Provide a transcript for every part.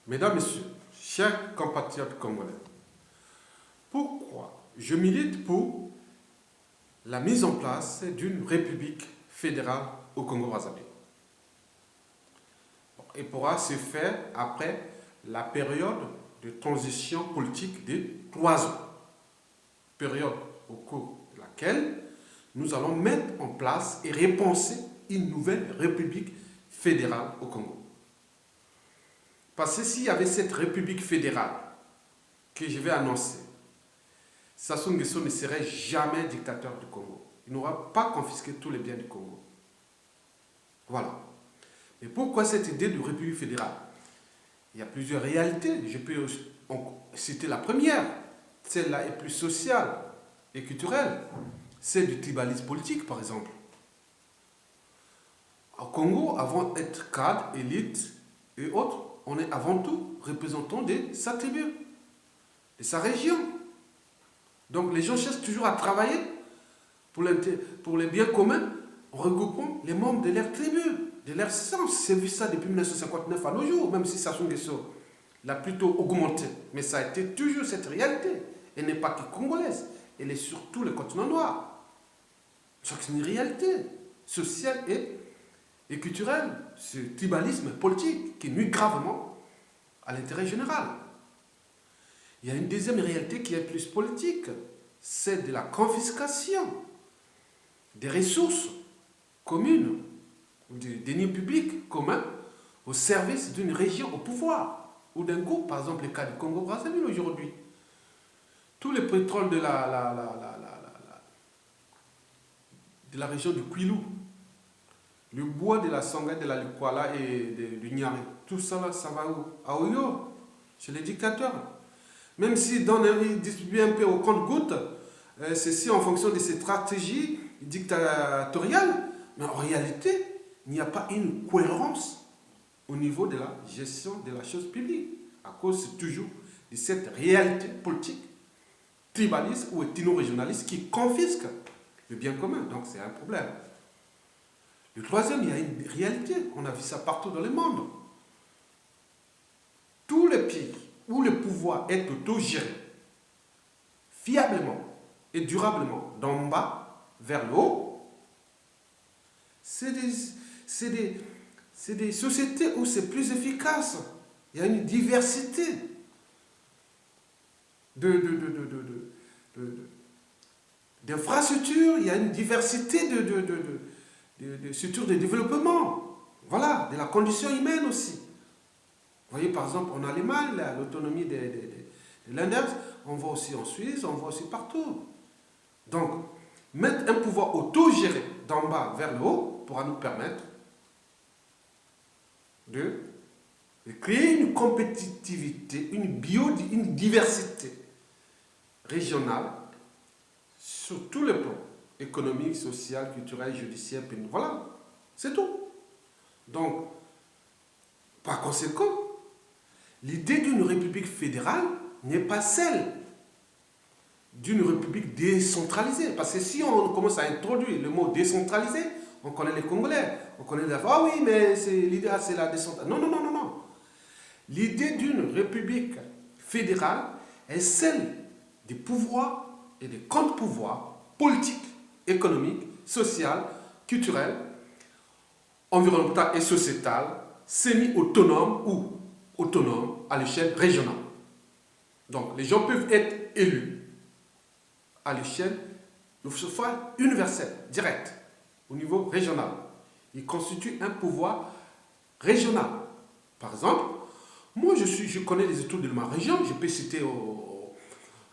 Mesdames, Messieurs, chers compatriotes congolais, pourquoi je milite pour la mise en place d'une république fédérale au Congo-Brazzaville? Et pourra se faire après la période de transition politique de 3 ans. Période au cours de laquelle nous allons mettre en place et repenser une nouvelle république fédérale au Congo. Parce que s'il y avait cette république fédérale que je vais annoncer, Sassou Nguesso ne serait jamais dictateur du Congo. Il n'aura pas confisqué tous les biens du Congo. Voilà. Et pourquoi cette idée de république fédérale? Il y a plusieurs réalités. Je peux citer la première. Celle-là est plus sociale et culturelle. C'est du tribalisme politique, par exemple. Au Congo, avant d'être cadre, élite et autres, on est avant tout représentant de sa tribu, de sa région. Donc les gens cherchent toujours à travailler pour les biens communs en regroupant les membres de leur tribu, de leur sens. C'est vu ça depuis 1959 à nos jours, même si Sassou Nguesso l'a plutôt augmenté. Mais ça a été toujours cette réalité. Elle n'est pas que congolaise, elle est surtout le continent noir. C'est une réalité sociale et culturelle, ce tribalisme politique qui nuit gravement à l'intérêt général. Il y a une deuxième réalité qui est plus politique, c'est de la confiscation des ressources communes, des deniers publics communs au service d'une région au pouvoir ou d'un groupe, par exemple le cas du Congo-Brazzaville aujourd'hui. Tout le pétrole de la région du Kwilu, le bois de la Songhai, de la Likwala et du Niari, tout ça là, ça va où? À Oyo, chez les dictateurs. Même s'ils distribuent un peu au compte-gouttes, ceci en fonction de ces stratégies dictatoriales, mais en réalité, il n'y a pas une cohérence au niveau de la gestion de la chose publique, à cause toujours de cette réalité politique, tribaliste ou ethno-régionaliste qui confisque le bien commun. Donc c'est un problème. Le troisième, il y a une réalité, on a vu ça partout dans le monde. Tous les pays où le pouvoir est autogéré, fiablement et durablement, d'en bas vers le haut, c'est des sociétés où c'est plus efficace. Il y a une diversité d'infrastructures, il y a une diversité de structures de développement. Voilà, de la condition humaine aussi. Vous voyez, par exemple, en Allemagne, l'autonomie de l'Index, on voit aussi en Suisse, on voit aussi partout. Donc, mettre un pouvoir autogéré d'en bas vers le haut pourra nous permettre de créer une compétitivité, une diversité régionale sur tous les plans, économique, social, culturel, judiciaire, pénal. Voilà, c'est tout. Donc, par conséquent, l'idée d'une république fédérale n'est pas celle d'une république décentralisée. Parce que si on commence à introduire le mot décentralisé, on connaît les Congolais, on connaît les... Ah oui, mais l'idée, c'est la décentralisation. Non, non, non, non, non. L'idée d'une république fédérale est celle des pouvoirs et des contre-pouvoirs politiques, économiques, sociales, culturelles, environnementales et sociétales, semi-autonomes ou autonomes à l'échelle régionale. Donc, les gens peuvent être élus à l'échelle, fois universelle, directe, au niveau régional. Ils constituent un pouvoir régional. Par exemple, moi, je connais les études de ma région. Je peux citer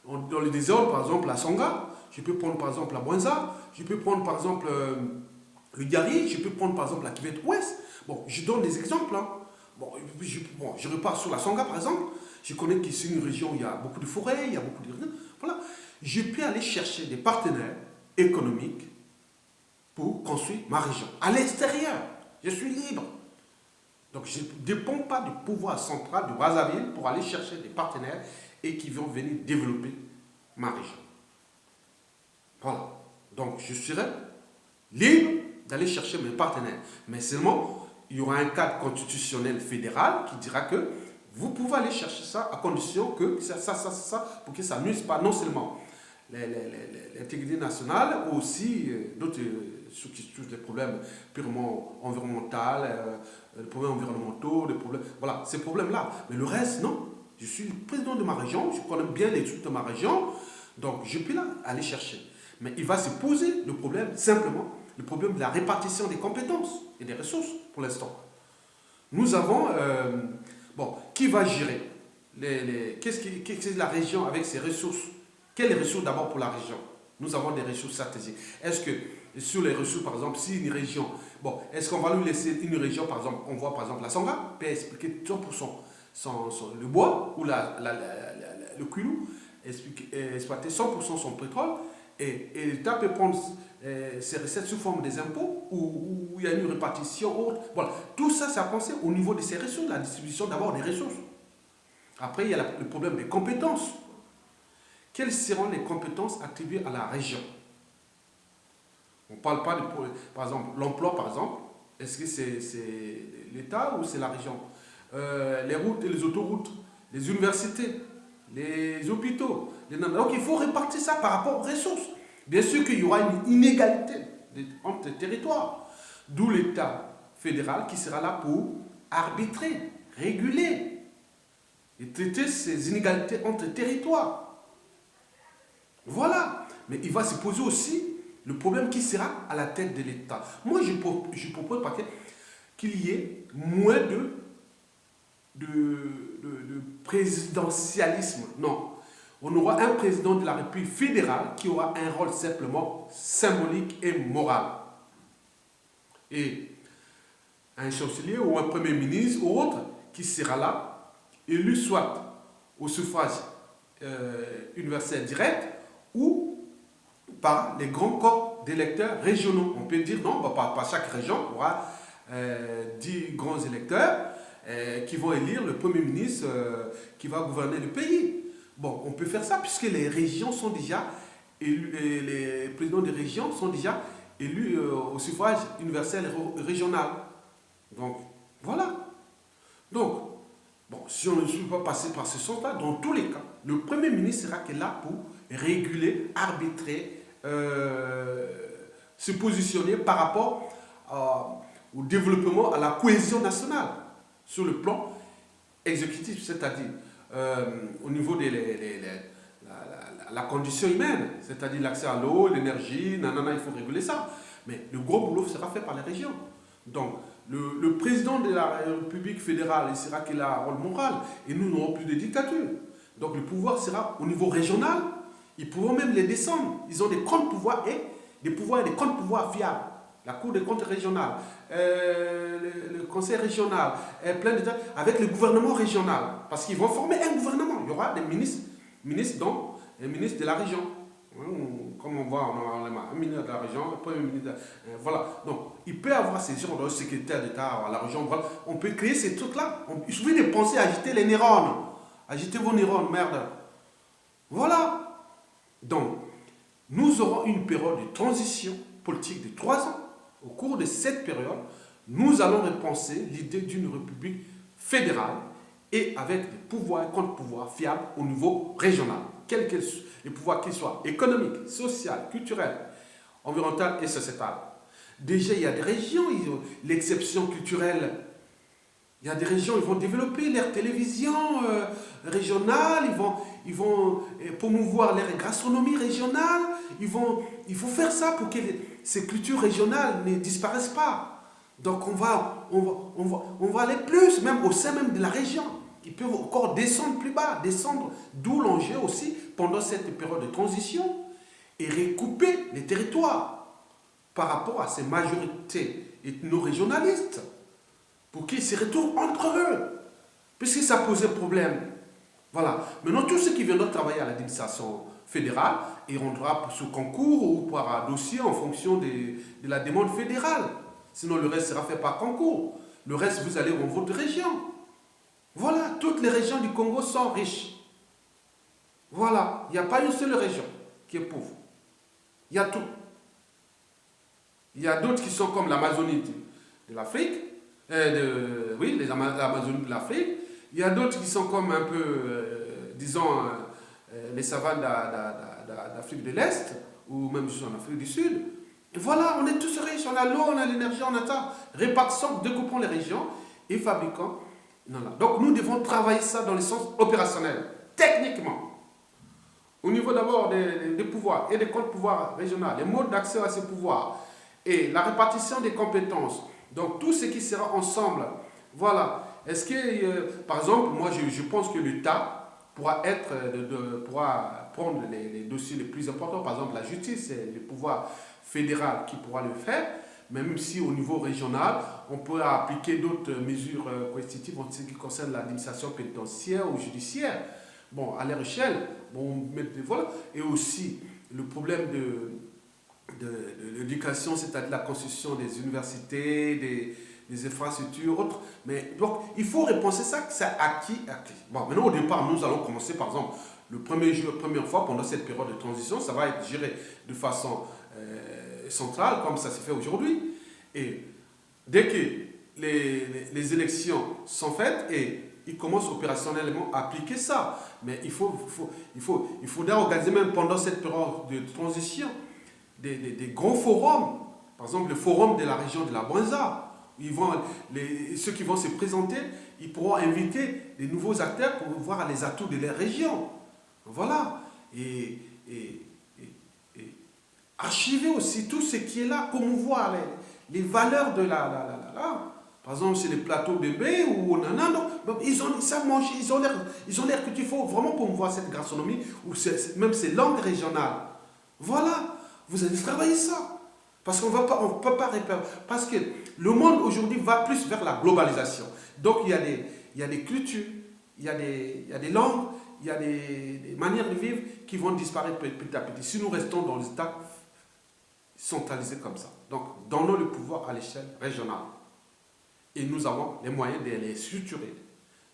dans le désordre, par exemple, la Songa. Je peux prendre, par exemple, la Bouenza. Je peux prendre, par exemple, le Gari. Je peux prendre, par exemple, la Kivette Ouest. Bon, je donne des exemples. Hein. Bon, je repars sur la Songa, par exemple. Je connais que c'est une région où il y a beaucoup de forêts, il y a beaucoup de... Voilà. Je peux aller chercher des partenaires économiques pour construire ma région. À l'extérieur, je suis libre. Donc, je ne dépends pas du pouvoir central de Brazzaville pour aller chercher des partenaires et qui vont venir développer ma région. Voilà. Donc, je serai libre d'aller chercher mes partenaires. Mais seulement, il y aura un cadre constitutionnel fédéral qui dira que vous pouvez aller chercher ça à condition que pour que ça nuise pas non seulement l'intégrité nationale, mais aussi d'autres ceux qui touchent des problèmes purement environnementaux, des problèmes environnementaux, des problèmes, voilà, ces problèmes-là. Mais le reste, non. Je suis le président de ma région, je connais bien les trucs de ma région, donc je peux là aller chercher. Mais il va se poser le problème, simplement, le problème de la répartition des compétences et des ressources pour l'instant. Nous avons, bon, qui va gérer qu'est-ce que la région avec ses ressources? Quelles ressources d'abord pour la région? Nous avons des ressources stratégiques. Est-ce que sur les ressources, par exemple, si une région, bon, est-ce qu'on va lui laisser une région, par exemple, on voit par exemple la Sangha, peut expliquer 100% le bois ou le cuilou, exploiter 100% son pétrole, et l'État peut prendre ces recettes sous forme des impôts où il y a une répartition autre. Voilà. Tout ça, c'est à penser au niveau de ces ressources, la distribution d'abord des ressources. Après, il y a le problème des compétences. Quelles seront les compétences attribuées à la région? On ne parle pas de, par exemple, l'emploi, par exemple. Est-ce que c'est l'État ou c'est la région? Les routes et les autoroutes, les universités, les hôpitaux. Donc il faut répartir ça par rapport aux ressources. Bien sûr qu'il y aura une inégalité entre les territoires. D'où l'État fédéral qui sera là pour arbitrer, réguler et traiter ces inégalités entre les territoires. Voilà. Mais il va se poser aussi le problème qui sera à la tête de l'État. Moi, je propose qu'il y ait moins de présidentialisme. Non. On aura un président de la République fédérale qui aura un rôle simplement symbolique et moral. Et un chancelier ou un premier ministre ou autre qui sera là, élu soit au suffrage universel direct ou par les grands corps d'électeurs régionaux. On peut dire non, par chaque région, on aura 10 grands électeurs qui vont élire le Premier ministre qui va gouverner le pays. Bon, on peut faire ça puisque les régions sont déjà élus, les présidents des régions sont déjà élus au suffrage universel régional. Donc, voilà. Donc, bon, si on ne peut pas passer par ce sens-là, dans tous les cas, le Premier ministre sera là pour réguler, arbitrer, se positionner par rapport au développement, à la cohésion nationale sur le plan exécutif, c'est-à-dire au niveau de la condition humaine, c'est-à-dire l'accès à l'eau, l'énergie, nanana, il faut réguler ça. Mais le gros boulot sera fait par les régions. Donc, le président de la République fédérale, il sera qu'il a un rôle moral, et nous n'aurons plus de dictature. Donc, le pouvoir sera au niveau régional. Ils pourront même les descendre. Ils ont des contre-pouvoirs et des contre-pouvoirs fiables. La Cour des comptes régionale, le Conseil régional, plein d'États, avec le gouvernement régional. Parce qu'ils vont former un gouvernement. Il y aura des ministres dont les ministres de la région. Comme on voit, on a un ministre de la région, un premier ministre. Voilà. Donc, il peut y avoir ces gens de secrétaire d'État à la région. Voilà. On peut créer ces trucs-là. Il suffit de penser à agiter les neurones. Agitez vos neurones, merde. Voilà. Donc, nous aurons une période de transition politique de 3 ans. Au cours de cette période, nous allons repenser l'idée d'une république fédérale et avec des pouvoirs et contre-pouvoirs fiables au niveau régional. Quels que soient les pouvoirs qu'ils soient économiques, sociaux, culturels, environnementaux et sociétals. Déjà, il y a des régions, l'exception culturelle. Il y a des régions, ils vont développer leur télévision régionale, ils vont promouvoir leur gastronomie régionale. Il faut faire ça pour que ces cultures régionales ne disparaissent pas. Donc on va aller plus, même au sein même de la région. Ils peuvent encore descendre plus bas, d'où l'enjeu aussi pendant cette période de transition et recouper les territoires par rapport à ces majorités ethno-régionalistes pour qu'ils se retrouvent entre eux, puisque ça posait problème. Voilà. Maintenant, tous ceux qui viendront travailler à l'administration fédérale iront sous concours ou par dossier en fonction de la demande fédérale. Sinon, le reste sera fait par concours. Le reste, vous allez dans votre région. Voilà. Toutes les régions du Congo sont riches. Voilà. Il n'y a pas une seule région qui est pauvre. Il y a tout. Il y a d'autres qui sont comme l'Amazonie de l'Afrique. Oui, l'Amazonie de l'Afrique. Il y a d'autres qui sont comme un peu, disons, les savanes d'Afrique de l'Est, ou même en Afrique du Sud. Et voilà, on est tous riches, on a l'eau, on a l'énergie, on a ça. Répartissons, découpons les régions et fabriquons. Donc nous devons travailler ça dans le sens opérationnel, techniquement. Au niveau d'abord des pouvoirs et des comptes pouvoirs régionaux, les modes d'accès à ces pouvoirs et la répartition des compétences. Donc tout ce qui sera ensemble, voilà. Est-ce que, par exemple, moi je pense que l'État pourra pourra prendre les dossiers les plus importants, par exemple la justice, c'est le pouvoir fédéral qui pourra le faire, même si au niveau régional, on peut appliquer d'autres mesures coercitives en ce qui concerne l'administration pénitentiaire ou judiciaire. Bon, à leur échelle, bon, voilà. Et aussi le problème de l'éducation, c'est-à-dire la construction des universités, des infrastructures, autres. Mais donc, il faut repenser ça, que c'est acquis. Bon, maintenant, au départ, nous allons commencer, par exemple, le premier jour, la première fois, pendant cette période de transition, ça va être géré de façon centrale, comme ça se fait aujourd'hui. Et dès que les élections sont faites, et ils commencent opérationnellement à appliquer ça. Mais il faudra organiser même pendant cette période de transition des grands forums. Par exemple, le forum de la région de la Brenza. Ceux qui vont se présenter, ils pourront inviter des nouveaux acteurs pour voir les atouts de leur région. Voilà. Et archiver aussi tout ce qui est là, promouvoir les valeurs de par exemple, c'est les plateaux bébés ou nanana, ils savent manger, ils ont l'air que il faut vraiment promouvoir cette gastronomie ou même ces langues régionales. Voilà, vous allez travailler ça. Parce qu'on ne peut pas répéter. Parce que le monde aujourd'hui va plus vers la globalisation. Donc il y a des cultures, il y a des langues, il y a des manières de vivre qui vont disparaître petit à petit. Si nous restons dans les États centralisés comme ça. Donc donnons le pouvoir à l'échelle régionale. Et nous avons les moyens de les structurer.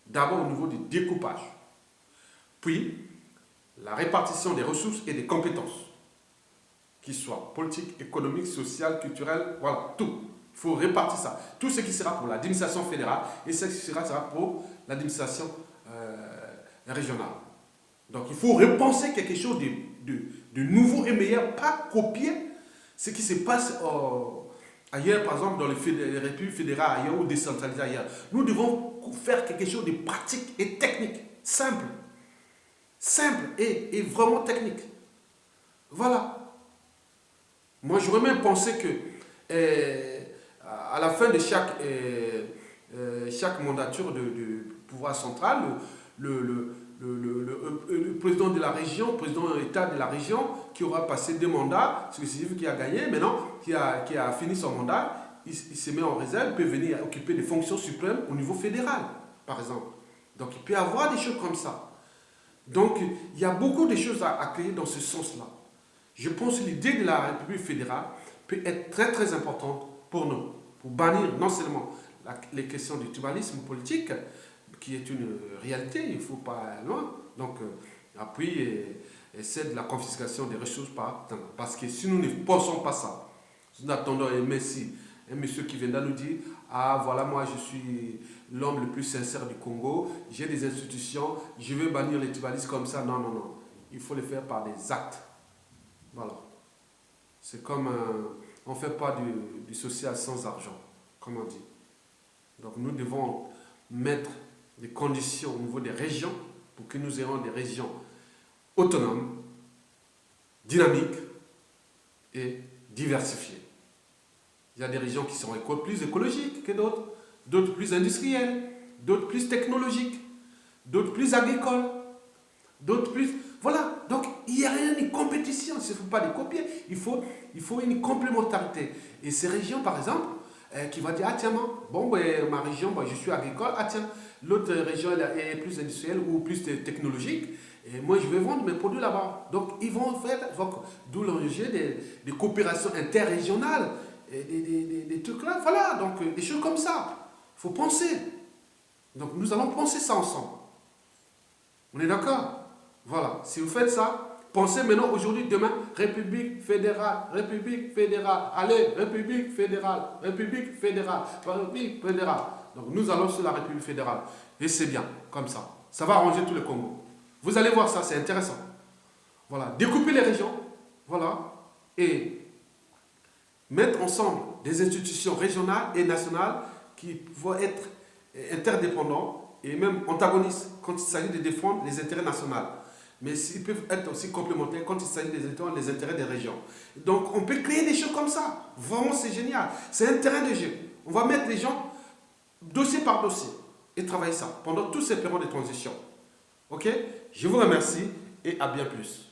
D'abord au niveau du découpage. Puis la répartition des ressources et des compétences. Qui soient politiques, économiques, sociales, culturelles, voilà, tout. Il faut répartir ça. Tout ce qui sera pour l'administration fédérale et ce qui sera pour l'administration régionale. Donc il faut repenser quelque chose de nouveau et meilleur, pas copier ce qui se passe ailleurs, par exemple dans les républiques fédérales ailleurs ou décentralisées ailleurs. Nous devons faire quelque chose de pratique et technique, simple et vraiment technique. Voilà. Moi, j'aurais même pensé que à la fin de chaque mandature de pouvoir central, le président de la région, le président de l'État de la région, qui aura passé 2 mandats, ce qui signifie qu'il a gagné, maintenant, qui a fini son mandat, il se met en réserve, il peut venir occuper des fonctions suprêmes au niveau fédéral, par exemple. Donc, il peut y avoir des choses comme ça. Donc, il y a beaucoup de choses à créer dans ce sens-là. Je pense que l'idée de la République fédérale peut être très très importante pour nous, pour bannir non seulement les questions du tribalisme politique, qui est une réalité, il ne faut pas aller loin, donc appui et c'est de la confiscation des ressources parce que si nous ne pensons pas ça, nous attendons un Messie, un monsieur qui viendra nous dire « Ah voilà, moi je suis l'homme le plus sincère du Congo, j'ai des institutions, je vais bannir les tribalistes comme ça ». Non, non, non, il faut le faire par des actes. Voilà. C'est comme on ne fait pas du social sans argent, comme on dit. Donc nous devons mettre des conditions au niveau des régions pour que nous ayons des régions autonomes, dynamiques et diversifiées. Il y a des régions qui sont plus écologiques que d'autres, d'autres plus industrielles, d'autres plus technologiques, d'autres plus agricoles, d'autres plus... Voilà, donc il n'y a rien de compétition, il ne faut pas les copier, il faut une complémentarité. Et ces régions, par exemple, qui vont dire, ah tiens, bon, ben, ma région, ben, je suis agricole, ah tiens, l'autre région est plus industrielle ou plus technologique, et moi je vais vendre mes produits là-bas. Donc ils vont faire, d'où l'enjeu des coopérations interrégionales, et des trucs là, voilà, donc des choses comme ça. Il faut penser. Donc nous allons penser ça ensemble. On est d'accord? Voilà, si vous faites ça, pensez maintenant aujourd'hui, demain, République fédérale, allez, République fédérale, République fédérale. Donc nous allons sur la République fédérale. Et c'est bien, comme ça. Ça va arranger tout le Congo. Vous allez voir ça, c'est intéressant. Voilà, découper les régions, voilà, et mettre ensemble des institutions régionales et nationales qui vont être interdépendantes et même antagonistes quand il s'agit de défendre les intérêts nationaux. Mais ils peuvent être aussi complémentaires quand il s'agit de défendre les intérêts des régions. Donc on peut créer des choses comme ça. Vraiment, c'est génial. C'est un terrain de jeu. On va mettre les gens dossier par dossier et travailler ça pendant toutes ces périodes de transition. Ok? Je vous remercie et à bien plus.